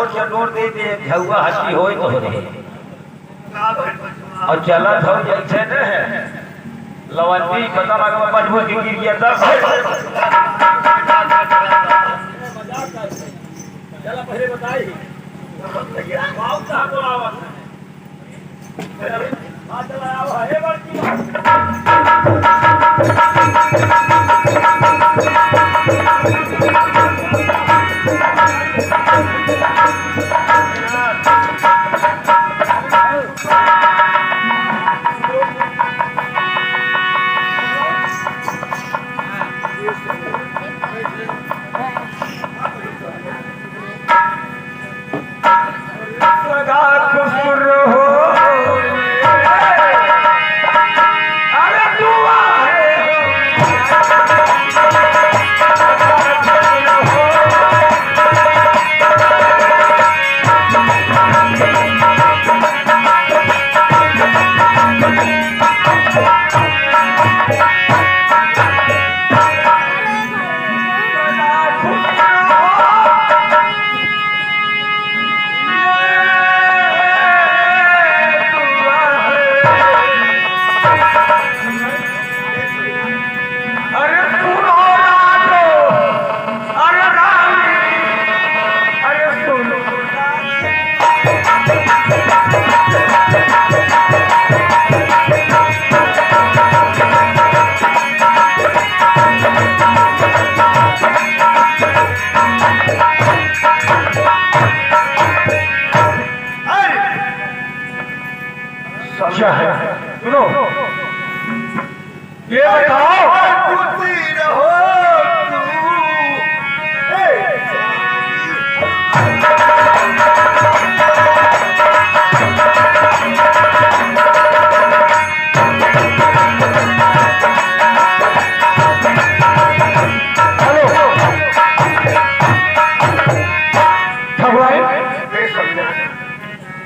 झुआ हसी होई तो रे और चलत हो जैसे न लवंती पता लगा मजबूत गिर गया दस चला पहले बताई बाऊ साहब बोलावा आ चला आओ हे बड़की क्या है सुनो ये बताओ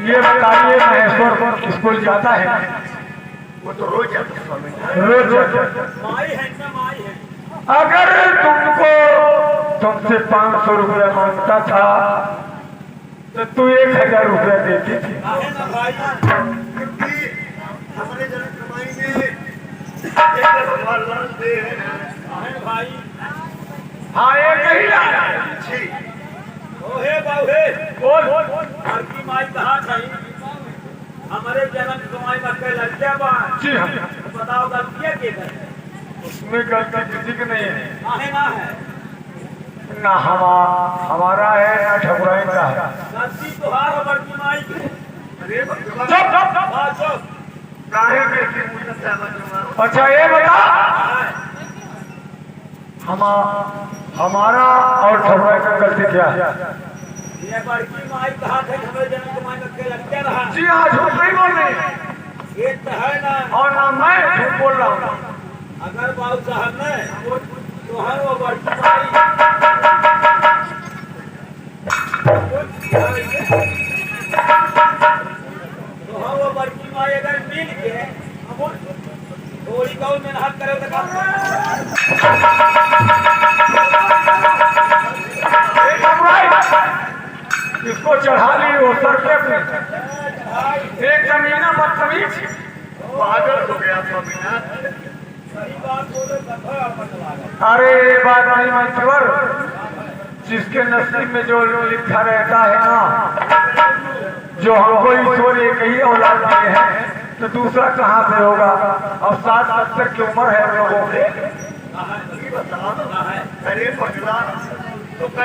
ये बताइए महेश्वर स्कूल जाता है? वो तो रोज जाता है स्वामी। रोज माई है ना माई है। अगर तुमसे 500 रुपया मांगता था तो तू 1000 रुपया देती थी। हमारे जन कमाई में भगवान दे भाई हाँ एक ही लाया ओहे बाउहे बोल घर की माई कहाँ थी? हमारे जन्म कमाई में कई लड़कियां बात जी हाँ बताओ गलतियाँ क्या है? उसमें गलती किसी की नहीं है। काहे ना है ना हमारा है ना ठकुराइन का है। गलती तुहार हमर की माई के। अरे भगवान चुप चुप। हाँ, चुप। काहे के की पूछत है भगवान? अच्छा ये बता, हाँ, हमारा और ठकुराइन का गलती क्या है? ये बड़की माई कहा थे हमें जन्म कमाई में के लगते रहा। जी हाँ, झूठ नहीं बोल रही ये तो है ना। और ना मैं झूठ बोल रहा हूँ। अगर बाबू साहब ने तो हर वो बड़की माई तो हम वो बड़की माई अगर मिल के थोड़ी गौ मेहनत करे तो इसको चढ़ा ली वो सर पे अपने। एक जमीना बदतमीज। पागल हो गया स्वामीनाथ। सही बात बोले कथा मतलब अरे ये बात नहीं मंचवर, जिसके नसीब में जो लिखा रहता है ना, जो हमको ईश्वर एक ही औलाद दिए हैं तो दूसरा कहाँ से होगा? अब 7 बच्चों की उम्र है हम लोगों की। बताओ। अरे भगवान तो